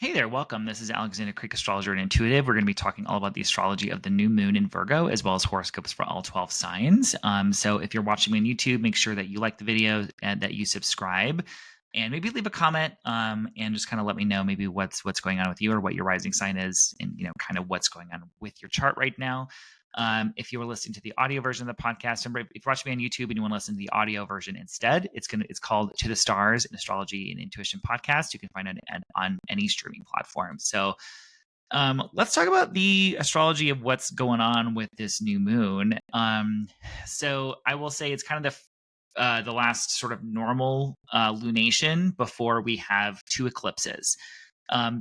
Hey there, welcome. This is Alexander Creek, astrologer and intuitive. We're going to be talking all about the astrology of the new moon in Virgo, as well as horoscopes for all 12 signs. So if you're watching me on YouTube, make sure that you like the video and that you subscribe, and maybe leave a comment and just kind of let me know maybe what's going on with you or what your rising sign is, and kind of what's going on with your chart right now. If you were listening to the audio version of the podcast, remember, if you're watching me on YouTube and you want to listen to the audio version instead, it's called To the Stars, an astrology and intuition podcast. You can find it on any streaming platform. So let's talk about the astrology of what's going on with this new moon. So I will say it's kind of the last sort of normal lunation before we have two eclipses.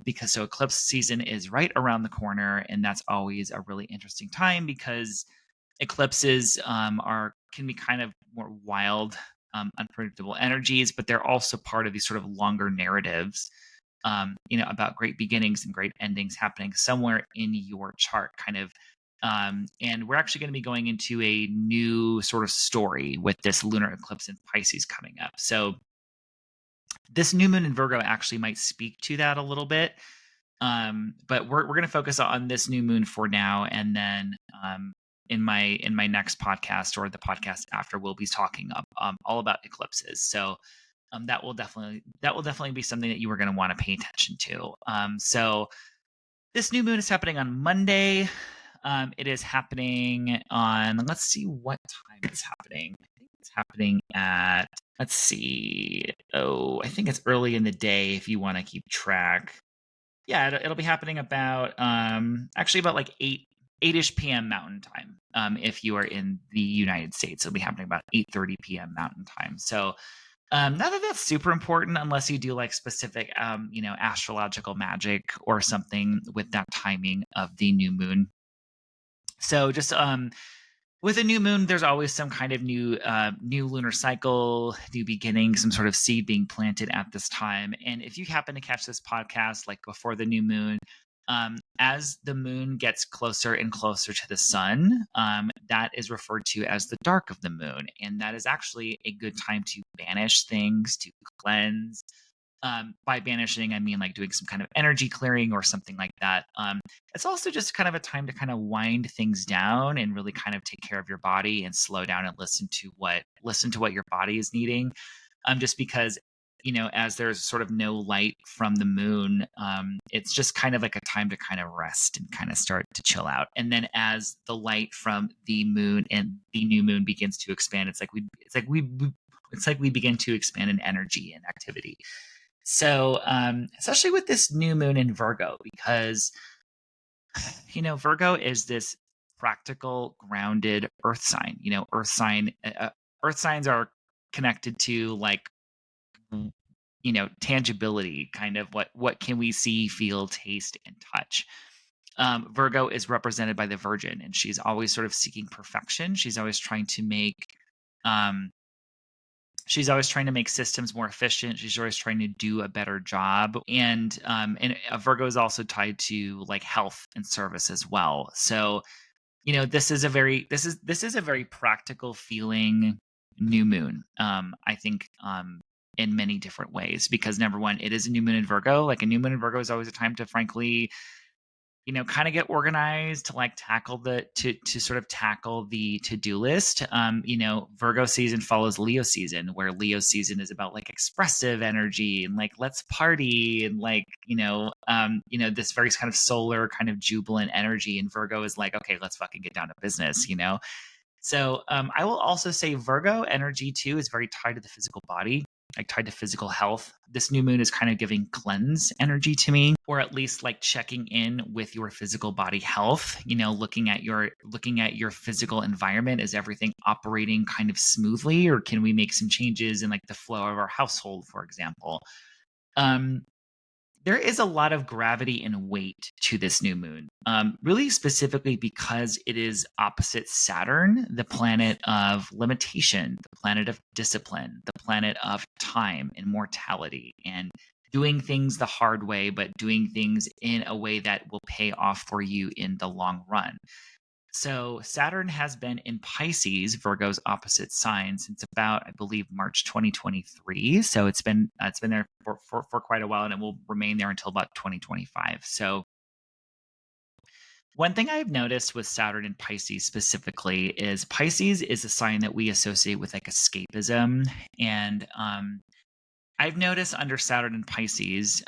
Because so eclipse season is right around the corner, and that's always a really interesting time because eclipses can be kind of more wild, unpredictable energies, but they're also part of these sort of longer narratives, about great beginnings and great endings happening somewhere in your chart, kind of. And we're actually going to be going into a new sort of story with this lunar eclipse in Pisces coming up. So this new moon in Virgo actually might speak to that a little bit. But we're going to focus on this new moon for now, and then in my next podcast or the podcast after, we'll be talking all about eclipses. So that will definitely be something that you are going to want to pay attention to. So this new moon is happening on Monday. It is happening on, let's see what time it's happening. I think it's happening at, let's see. Oh, I think it's early in the day if you want to keep track. Yeah, it'll be happening about actually about like 8-ish p.m. Mountain Time. If you are in the United States, it'll be happening about 8:30 p.m. Mountain Time. So not that that's super important unless you do like specific astrological magic or something with that timing of the new moon. So just with a new moon, there's always some kind of new lunar cycle, new beginning, some sort of seed being planted at this time. And if you happen to catch this podcast like before the new moon, as the moon gets closer and closer to the sun, that is referred to as the dark of the moon. And that is actually a good time to banish things, to cleanse. By banishing, I mean like doing some kind of energy clearing or something like that. It's also just kind of a time to kind of wind things down and really kind of take care of your body and slow down and listen to what your body is needing. Just because as there's sort of no light from the moon, it's just kind of like a time to kind of rest and kind of start to chill out. And then as the light from the moon and the new moon begins to expand, it's like we begin to expand in energy and activity. So, especially with this new moon in Virgo, because, Virgo is this practical, grounded earth sign. Earth signs are connected to like, tangibility, kind of what can we see, feel, taste, and touch. Virgo is represented by the Virgin, and she's always sort of seeking perfection. She's always trying to make, um, systems more efficient. She's always trying to do a better job. And Virgo is also tied to like health and service as well. So, this is a very practical feeling new moon. I think in many different ways, because number one, it is a new moon in Virgo. Like a new moon in Virgo is always a time to frankly kind of get organized, to like to sort of tackle the to-do list. Virgo season follows Leo season, where Leo season is about like expressive energy and like let's party and like this very kind of solar kind of jubilant energy. And Virgo is like, okay, let's fucking get down to business. So I will also say Virgo energy too is very tied to the physical body, like tied to physical health. This new moon is kind of giving cleanse energy to me, or at least like checking in with your physical body health, looking at your physical environment. Is everything operating kind of smoothly, or can we make some changes in like the flow of our household, for example? There is a lot of gravity and weight to this new moon, really specifically because it is opposite Saturn, the planet of limitation, the planet of discipline, the planet of time and mortality, and doing things the hard way, but doing things in a way that will pay off for you in the long run. So Saturn has been in Pisces, Virgo's opposite sign, since about, I believe, March 2023. So it's been there for quite a while, and it will remain there until about 2025. So one thing I've noticed with Saturn and Pisces specifically is Pisces is a sign that we associate with like escapism. And I've noticed under Saturn and Pisces,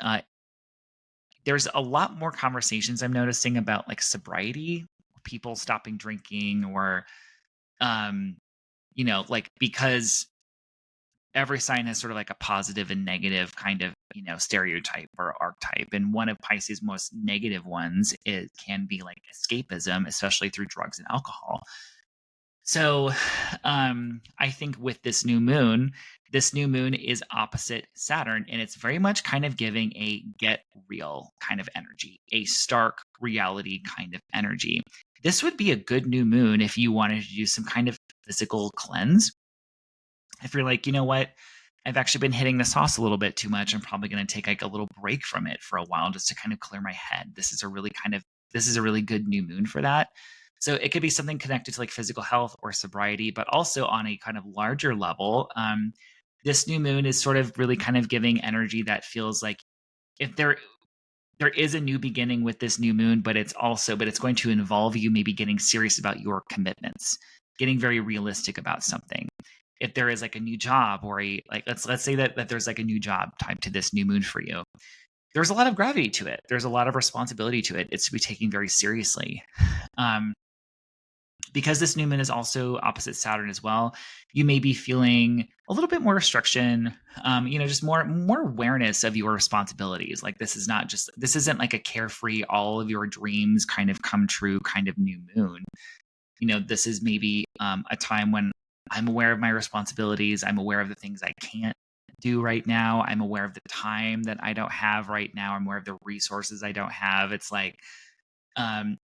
there's a lot more conversations I'm noticing about like sobriety, people stopping drinking, or, um, like because every sign has sort of like a positive and negative kind of, stereotype or archetype. And one of Pisces' most negative ones, it can be like escapism, especially through drugs and alcohol. So I think with this new moon is opposite Saturn, and it's very much kind of giving a get real kind of energy, a stark reality kind of energy. This would be a good new moon if you wanted to do some kind of physical cleanse. If you're like, you know what, I've actually been hitting the sauce a little bit too much, I'm probably going to take like a little break from it for a while just to kind of clear my head. This is a really good new moon for that. So it could be something connected to like physical health or sobriety, but also on a kind of larger level. This new moon is sort of really kind of giving energy that feels like if there is a new beginning with this new moon, but it's going to involve you maybe getting serious about your commitments, getting very realistic about something. If there is like a new job or let's say that there's like a new job tied to this new moon for you, there's a lot of gravity to it. There's a lot of responsibility to it. It's to be taken very seriously. Um, because this new moon is also opposite Saturn as well, you may be feeling a little bit more restriction, just more awareness of your responsibilities. Like this isn't like a carefree, all of your dreams kind of come true kind of new moon. This is maybe a time when I'm aware of my responsibilities. I'm aware of the things I can't do right now. I'm aware of the time that I don't have right now. I'm aware of the resources I don't have. It's like,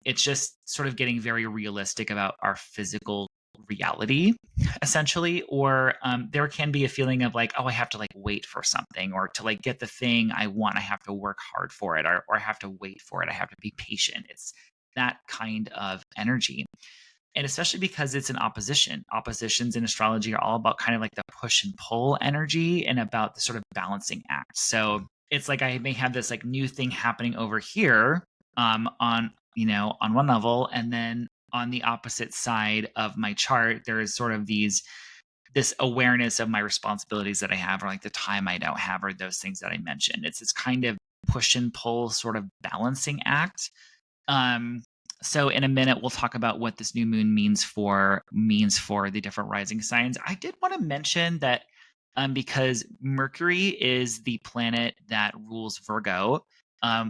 it's just sort of getting very realistic about our physical reality, essentially. Or there can be a feeling of like, oh, I have to like wait for something, or to like get the thing I want, I have to work hard for it, or I have to wait for it. I have to be patient. It's that kind of energy. And especially because it's an opposition. Oppositions in astrology are all about kind of like the push and pull energy and about the sort of balancing act. So it's like I may have this like new thing happening over here, on one level, and then on the opposite side of my chart, there is sort of this awareness of my responsibilities that I have, or like the time I don't have, or those things that I mentioned. It's this kind of push and pull sort of balancing act. So in a minute, we'll talk about what this new moon means for the different rising signs. I did want to mention that because Mercury is the planet that rules Virgo,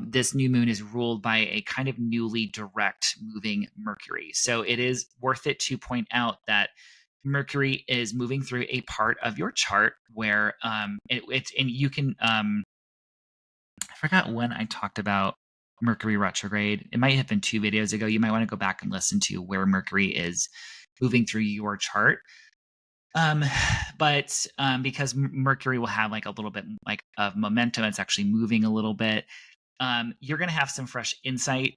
this new moon is ruled by a kind of newly direct moving Mercury. So it is worth it to point out that Mercury is moving through a part of your chart where it's and you can I forgot when I talked about Mercury retrograde. It might have been 2 videos ago. You might want to go back and listen to where Mercury is moving through your chart. Um, but because Mercury will have like a little bit like of momentum, it's actually moving a little bit. You're going to have some fresh insight,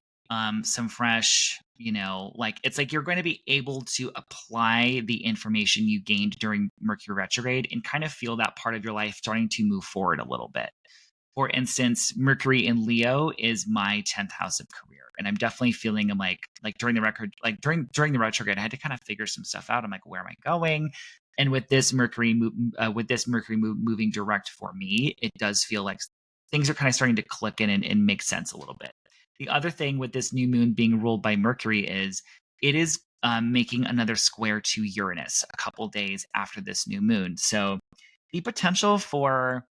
some fresh, like it's like you're going to be able to apply the information you gained during Mercury retrograde and kind of feel that part of your life starting to move forward a little bit. For instance, Mercury in Leo is my 10th house of career. And I'm definitely feeling like during the retrograde, I had to kind of figure some stuff out. I'm like, where am I going? And with this Mercury moving direct for me, it does feel like things are kind of starting to click in and make sense a little bit. The other thing with this new moon being ruled by Mercury is it is making another square to Uranus a couple days after this new moon. So the potential for,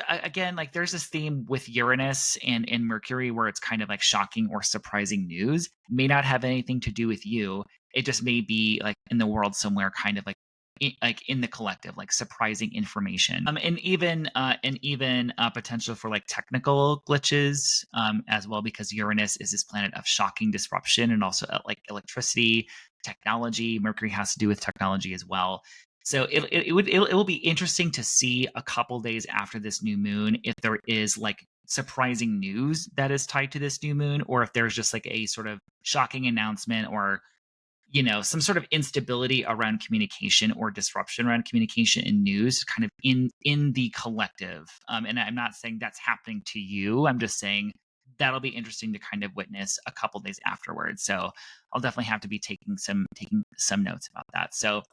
again, like there's this theme with Uranus and Mercury where it's kind of like shocking or surprising news. May not have anything to do with you. It just may be like in the world somewhere, kind of like in the collective, like surprising information. And even potential for like technical glitches as well, because Uranus is this planet of shocking disruption and also like electricity, technology. Mercury has to do with technology as well. So it will be interesting to see a couple days after this new moon if there is like surprising news that is tied to this new moon, or if there's just like a sort of shocking announcement or some sort of instability around communication or disruption around communication and news kind of in the collective. And I'm not saying that's happening to you. I'm just saying that'll be interesting to kind of witness a couple days afterwards. So I'll definitely have to be taking some notes about that. So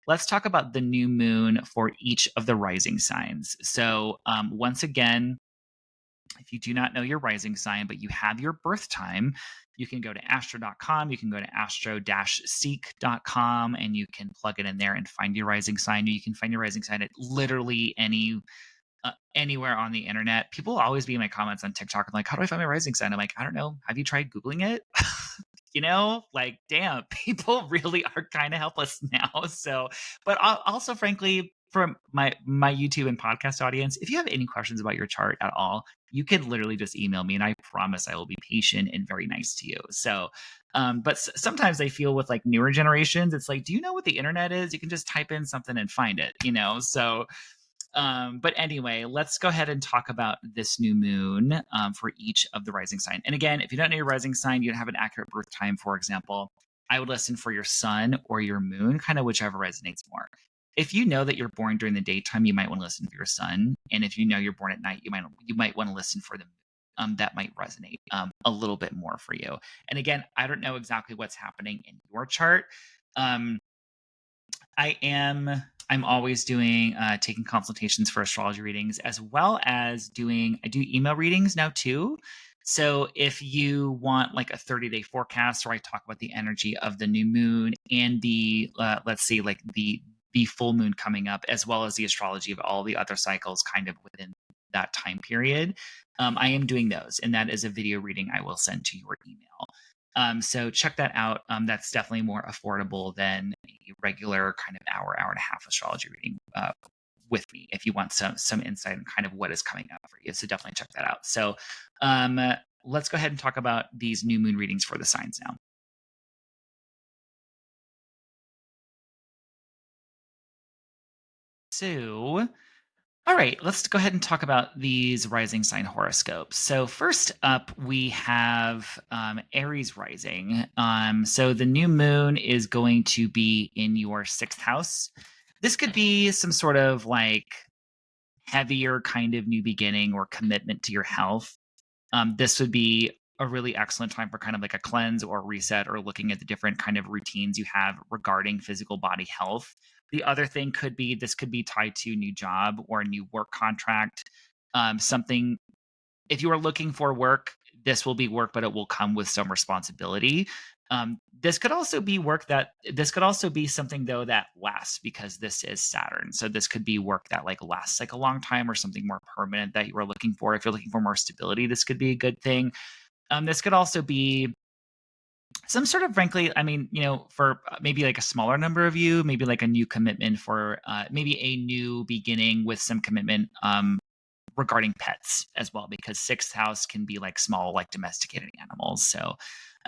let's talk about the new moon for each of the rising signs. So once again, if you do not know your rising sign, but you have your birth time, you can go to astro.com, you can go to astro-seek.com, and you can plug it in there and find your rising sign. You can find your rising sign at literally anywhere on the internet. People always be in my comments on TikTok and like, how do I find my rising sign? I'm like, I don't know. Have you tried Googling it? Like, damn, people really are kind of helpless now. So, but also, frankly, from my YouTube and podcast audience, if you have any questions about your chart at all, you can literally just email me, and I promise I will be patient and very nice to you. So, but sometimes I feel with like newer generations, it's like, do you know what the internet is? You can just type in something and find it, So, but anyway, let's go ahead and talk about this new moon for each of the rising sign. And again, if you don't know your rising sign, you don't have an accurate birth time, for example, I would listen for your sun or your moon, kind of whichever resonates more. If you know that you're born during the daytime, you might want to listen for your sun. And if you know you're born at night, you might want to listen for the moon. That might resonate a little bit more for you. And again, I don't know exactly what's happening in your chart. Um, I'm always doing taking consultations for astrology readings, as well as I do email readings now too. So if you want like a 30-day forecast where I talk about the energy of the new moon and the let's see, like the full moon coming up, as well as the astrology of all the other cycles kind of within that time period, I am doing those, and that is a video reading I will send to your email. So check that out. That's definitely more affordable than a regular kind of hour and a half astrology reading with me if you want some insight on kind of what is coming up for you. So definitely check that out. So let's go ahead and talk about these new moon readings for the signs now. So all right, let's go ahead and talk about these rising sign horoscopes. So first up, we have Aries rising. So the new moon is going to be in your 6th house. This could be some sort of like heavier kind of new beginning or commitment to your health. This would be a really excellent time for kind of like a cleanse or reset, or looking at the different kind of routines you have regarding physical body health. The other thing could be this could be tied to a new job or a new work contract. Something, if you are looking for work, this will be work, but it will come with some responsibility. This could also be this could also be something though that lasts, because this is Saturn. So this could be work that like lasts like a long time, or something more permanent that you are looking for. If you're looking for more stability, this could be a good thing. This could also be some sort of, frankly, I mean, for maybe like a smaller number of you, maybe like a new commitment for maybe a new beginning with some commitment regarding pets as well, because 6th house can be like small, like domesticated animals. So,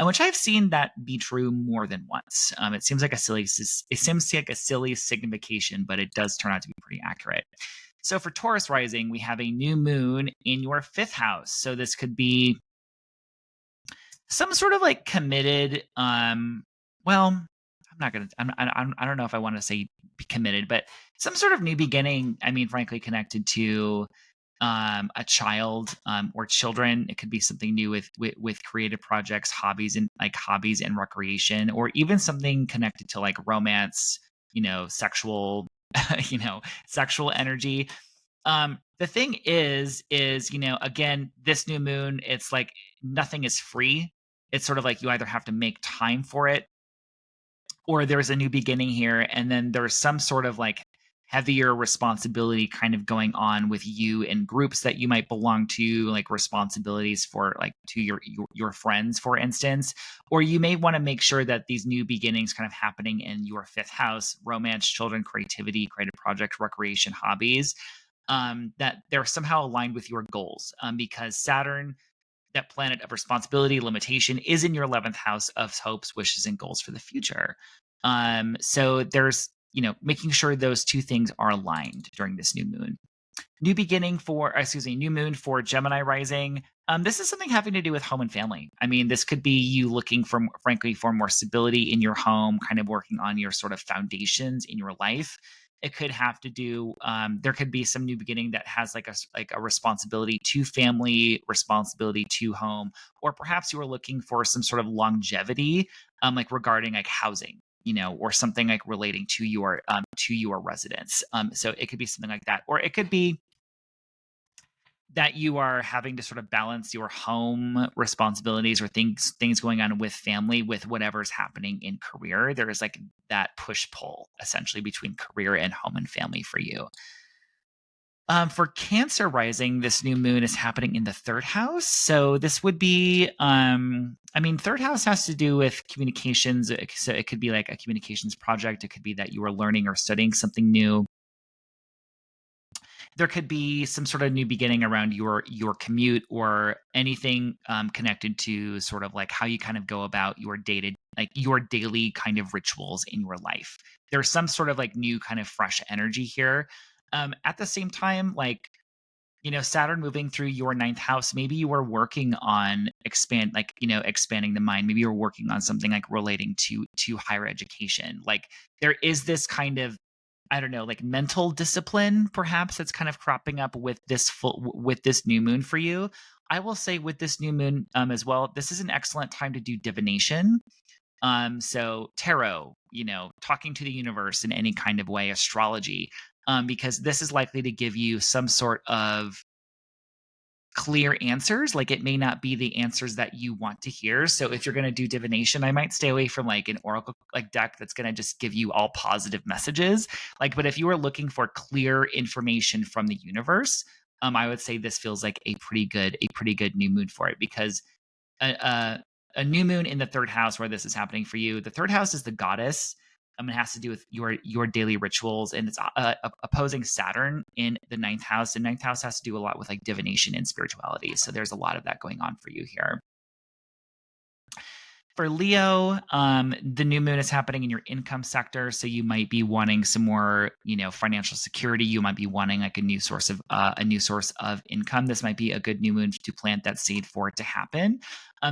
which I've seen that be true more than once. It seems like a silly signification, but it does turn out to be pretty accurate. So for Taurus rising, we have a new moon in your 5th house. So this could be some sort of like committed. Well, I'm not gonna. I don't know if I want to say be committed, but some sort of new beginning. I mean, frankly, connected to a child or children. It could be something new with creative projects, hobbies and recreation, or even something connected to like romance. Sexual, sexual energy. The thing is, again, this new moon, it's like nothing is free. It's sort of like you either have to make time for it, or there's a new beginning here, and then there's some sort of like heavier responsibility kind of going on with you and groups that you might belong to, like responsibilities for like to your friends, for instance. Or you may want to make sure that these new beginnings kind of happening in your 5th house, romance, children, creativity, creative projects, recreation, hobbies, that they're somehow aligned with your goals, because Saturn, that planet of responsibility, limitation, is in your 11th house of hopes, wishes, and goals for the future. So there's, making sure those two things are aligned during this new moon. new moon for Gemini rising. This is something having to do with home and family. I mean, this could be you looking for, frankly, for more stability in your home, kind of working on your sort of foundations in your life. It could have to do. There could be some new beginning that has like a responsibility to family, responsibility to home, or perhaps you are looking for some sort of longevity, like regarding like housing, or something like relating to your residence. So it could be something like that, or it could be that you are having to sort of balance your home responsibilities or things going on with family with whatever's happening in career. There is like that push pull essentially between career and home and family for you. For Cancer rising, this new moon is happening in the third house. So this would be, third house has to do with communications. So it could be like a communications project. It could be that you are learning or studying something new. There could be some sort of new beginning around your commute or anything connected to sort of like how you kind of go about your daily kind of rituals in your life. There's some sort of like new kind of fresh energy here. At the same time, like, Saturn moving through your ninth house, maybe you are working on expanding the mind. Maybe you're working on something like relating to higher education. Like there is this kind of, I don't know, like mental discipline perhaps that's kind of cropping up with this new moon for you. I will say with this new moon as well, this is an excellent time to do divination. So tarot, talking to the universe in any kind of way, astrology, because this is likely to give you some sort of clear answers. Like it may not be the answers that you want to hear. So if you're going to do divination, I might stay away from like an oracle like deck that's going to just give you all positive messages. Like, but if you are looking for clear information from the universe, I would say this feels like a pretty good new moon for it, because a new moon in the third house where this is happening for you. The third house is the goddess. It has to do with your daily rituals, and it's opposing Saturn in the ninth house. The ninth house has to do a lot with like divination and spirituality. So there's a lot of that going on for you here. For Leo, the new moon is happening in your income sector, so you might be wanting some more, financial security. You might be wanting like a new source of income. This might be a good new moon to plant that seed for it to happen.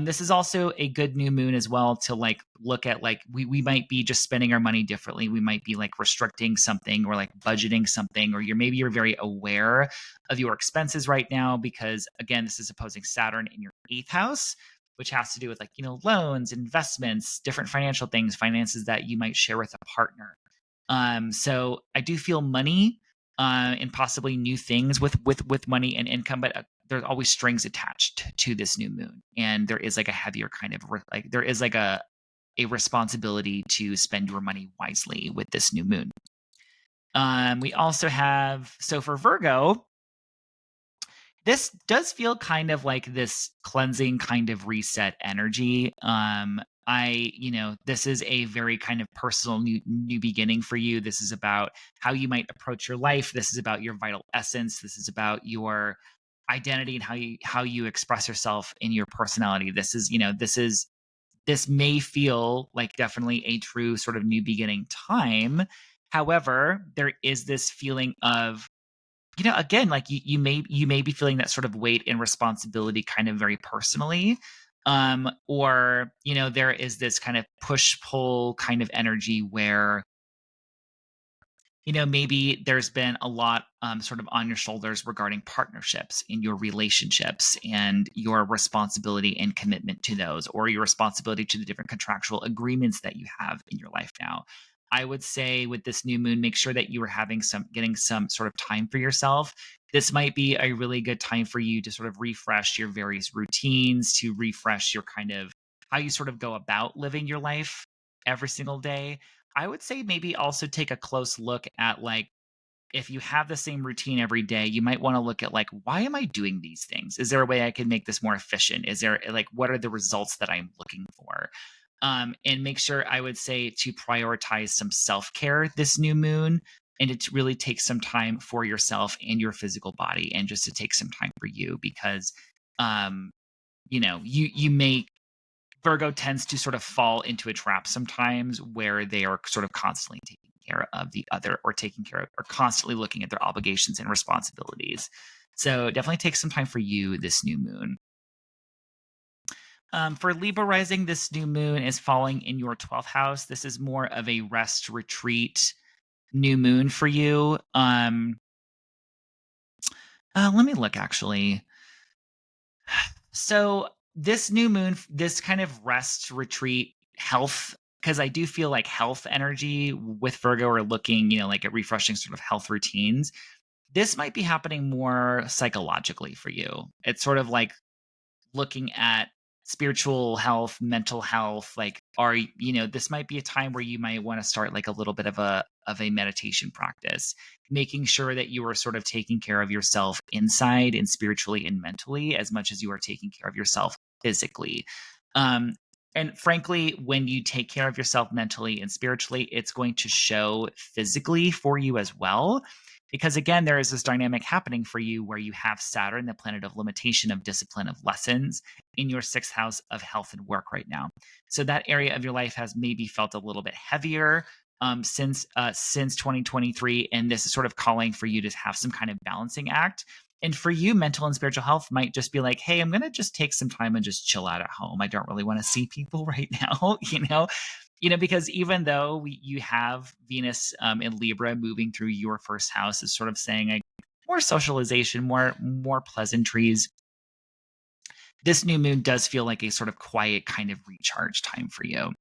This is also a good new moon as well to like look at like we might be just spending our money differently. We might be like restricting something or like budgeting something, or you're very aware of your expenses right now, because again, this is opposing Saturn in your eighth house, which has to do with like, loans, investments, different financial things, finances that you might share with a partner. So I do feel money and possibly new things with money and income, but there's always strings attached to this new moon, and there is like a heavier kind of like there is like a responsibility to spend your money wisely with this new moon. We also have, so for Virgo, this does feel kind of like this cleansing kind of reset energy. This is a very kind of personal new beginning for you. This is about how you might approach your life. This is about your vital essence. This is about your identity and how you express yourself in your personality. This may feel like definitely a true sort of new beginning time. However, there is this feeling of, again, like you may be feeling that sort of weight and responsibility kind of very personally. Or, there is this kind of push pull kind of energy where, maybe there's been a lot sort of on your shoulders regarding partnerships in your relationships and your responsibility and commitment to those, or your responsibility to the different contractual agreements that you have in your life now. I would say with this new moon, make sure that you are getting some sort of time for yourself. This might be a really good time for you to sort of refresh your various routines, to refresh your kind of how you sort of go about living your life every single day. I would say maybe also take a close look at like, if you have the same routine every day, you might want to look at like, why am I doing these things? Is there a way I can make this more efficient? Is there like, what are the results that I'm looking for? And make sure, I would say, to prioritize some self-care this new moon, and to really take some time for yourself and your physical body, and just to take some time for you, because you may, Virgo tends to sort of fall into a trap sometimes where they are sort of constantly taking care of the other, or taking care of, or constantly looking at their obligations and responsibilities. So definitely take some time for you this new moon. For Libra rising, this new moon is falling in your 12th house. This is more of a rest retreat new moon for you. Let me look actually. So this new moon, this kind of rest retreat health, because I do feel like health energy with Virgo are looking, like at refreshing sort of health routines. This might be happening more psychologically for you. It's sort of like looking at spiritual health, mental health, like this might be a time where you might want to start like a little bit of a meditation practice, making sure that you are sort of taking care of yourself inside and spiritually and mentally as much as you are taking care of yourself physically. And frankly, when you take care of yourself mentally and spiritually, it's going to show physically for you as well. Because again, there is this dynamic happening for you where you have Saturn, the planet of limitation, of discipline, of lessons, in your 6th house of health and work right now. So that area of your life has maybe felt a little bit heavier since 2023, and this is sort of calling for you to have some kind of balancing act. And for you, mental and spiritual health might just be like, hey, I'm going to just take some time and just chill out at home. I don't really want to see people right now, because even though you have Venus in Libra moving through your 1st house, is sort of saying like more socialization, more pleasantries. This new moon does feel like a sort of quiet kind of recharge time for you.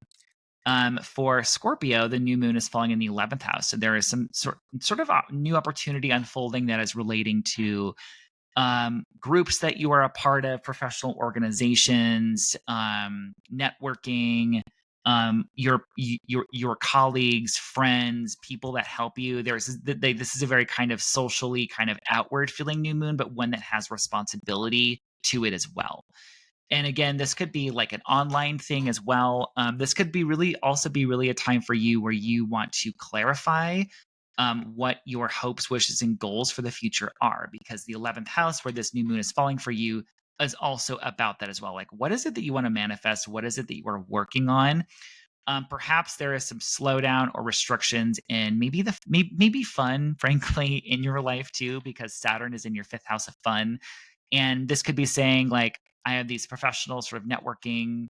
For Scorpio, the new moon is falling in the 11th house. So there is some sort of new opportunity unfolding that is relating to groups that you are a part of, professional organizations, networking, your colleagues, friends, people that help you. This is a very kind of socially kind of outward feeling new moon, but one that has responsibility to it as well. And again, this could be like an online thing as well. This could be really a time for you where you want to clarify what your hopes, wishes, and goals for the future are, because the 11th house, where this new moon is falling for you, is also about that as well. Like, what is it that you want to manifest? What is it that you are working on? Perhaps there is some slowdown or restrictions in maybe fun, frankly, in your life too, because Saturn is in your 5th house of fun. And this could be saying like, I have these professional sort of networking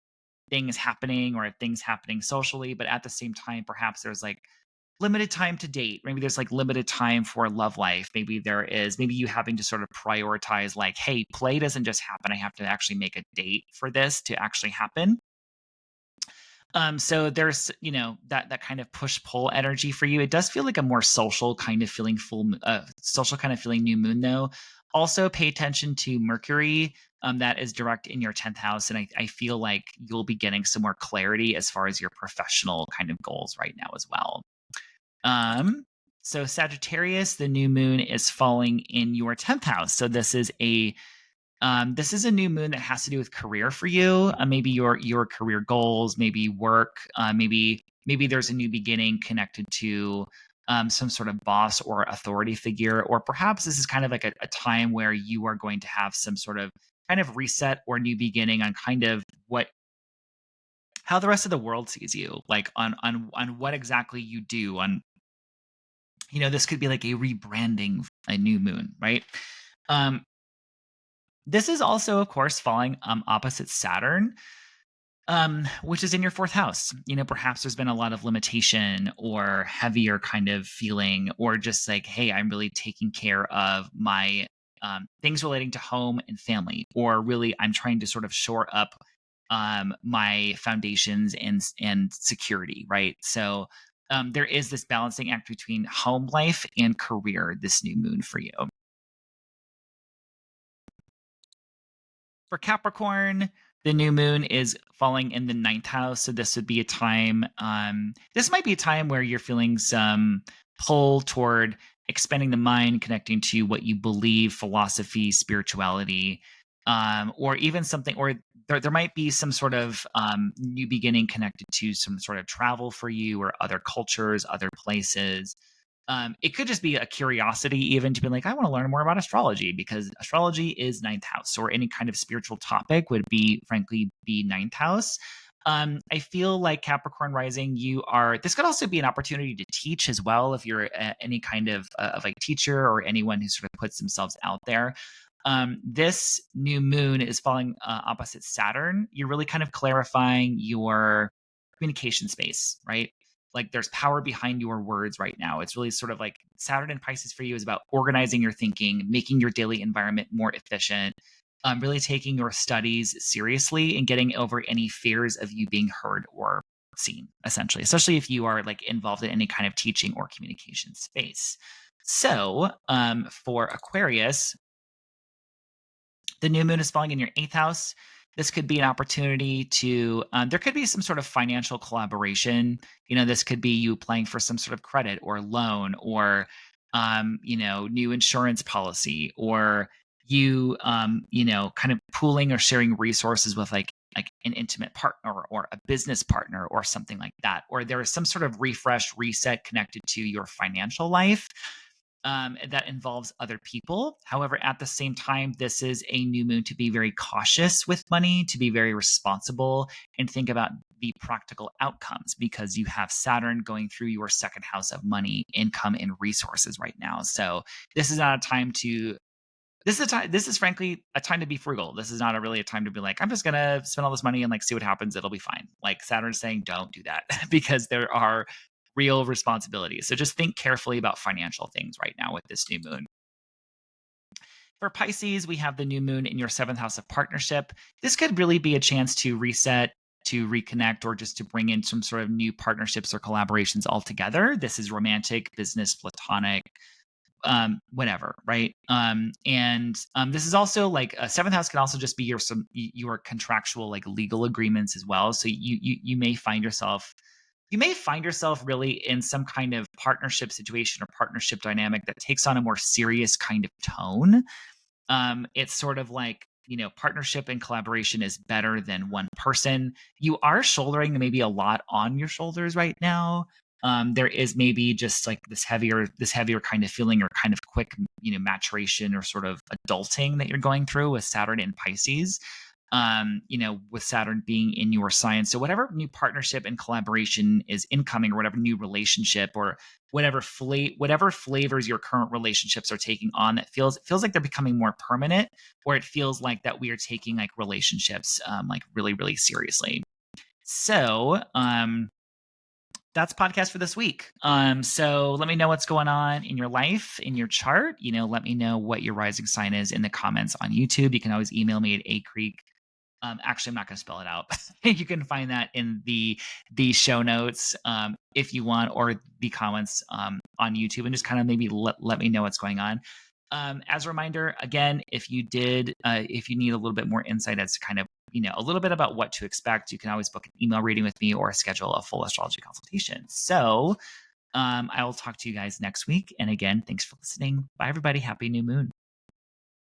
things happening, or things happening socially, but at the same time, perhaps there's like limited time to date. Maybe there's like limited time for love life. Maybe you having to sort of prioritize like, hey, play doesn't just happen. I have to actually make a date for this to actually happen. So there's, that kind of push-pull energy for you. It does feel like a more social kind of feeling social kind of feeling new moon though. Also pay attention to Mercury, that is direct in your 10th house. And I feel like you'll be getting some more clarity as far as your professional kind of goals right now as well. So Sagittarius, the new moon is falling in your 10th house. So this is a new moon that has to do with career for you. Maybe your career goals, maybe work, maybe there's a new beginning connected to some sort of boss or authority figure, or perhaps this is kind of like a time where you are going to have some sort of kind of reset or new beginning on kind of how the rest of the world sees you, like on what exactly you do. On this could be like a rebranding, a new moon, right? This is also, of course, falling opposite Saturn, which is in your 4th house. Perhaps there's been a lot of limitation or heavier kind of feeling, or just like, hey, I'm really taking care of my things relating to home and family, or really I'm trying to sort of shore up my foundations and security, right? So there is this balancing act between home life and career, this new moon for you. For Capricorn, the new moon is falling in the 9th house. So this would be a time, this might be a time where you're feeling some pull toward expanding the mind, connecting to what you believe, philosophy, spirituality, or even something, or there might be some sort of new beginning connected to some sort of travel for you, or other cultures, other places. It could just be a curiosity, even to be like, I want to learn more about astrology, because astrology is 9th house, or any kind of spiritual topic would be, frankly, be 9th house. I feel like Capricorn rising, this could also be an opportunity to teach as well if you're any kind of like teacher or anyone who sort of puts themselves out there. This new moon is falling opposite Saturn. You're really kind of clarifying your communication space, right? Like there's power behind your words right now. It's really sort of like Saturn and Pisces for you is about organizing your thinking, making your daily environment more efficient, really taking your studies seriously and getting over any fears of you being heard or seen, essentially, especially if you are like involved in any kind of teaching or communication space. So for Aquarius, the new moon is falling in your 8th house. This could be an opportunity to, there could be some sort of financial collaboration. This could be you applying for some sort of credit or loan or, new insurance policy, or you, kind of pooling or sharing resources with like an intimate partner or a business partner or something like that. Or there is some sort of refresh, reset connected to your financial life that involves other people. However, at the same time, this is a new moon to be very cautious with money, to be very responsible, and think about the practical outcomes, because you have Saturn going through your second house of money, income, and resources right now. So this is not a time to. This is frankly a time to be frugal. This is not really a time to be like, I'm just gonna spend all this money and like see what happens. It'll be fine. Like Saturn's saying, don't do that because there are real responsibilities. So just think carefully about financial things right now with this new moon. For Pisces, we have the new moon in your 7th house of partnership. This could really be a chance to reset, to reconnect, or just to bring in some sort of new partnerships or collaborations altogether. This is romantic, business, platonic, whatever, right? And this is also like a 7th house can also just be your contractual like legal agreements as well. So you may find yourself really in some kind of partnership situation or partnership dynamic that takes on a more serious kind of tone. It's sort of like, partnership and collaboration is better than one person. You are shouldering maybe a lot on your shoulders right now. There is maybe just like this heavier kind of feeling or kind of quick, maturation or sort of adulting that you're going through with Saturn in Pisces. With Saturn being in your sign. So whatever new partnership and collaboration is incoming, or whatever new relationship, or whatever flavors your current relationships are taking on, that feels like they're becoming more permanent, or it feels like that we are taking like relationships like really, really seriously. So that's podcast for this week. So let me know what's going on in your life, in your chart. Let me know what your rising sign is in the comments on YouTube. You can always email me at acreek. Actually, I'm not going to spell it out. You can find that in the show notes if you want, or the comments on YouTube, and just kind of maybe let me know what's going on. As a reminder, again, if you need a little bit more insight as to kind of a little bit about what to expect, you can always book an email reading with me or schedule a full astrology consultation. So I will talk to you guys next week. And again, thanks for listening. Bye, everybody. Happy new moon.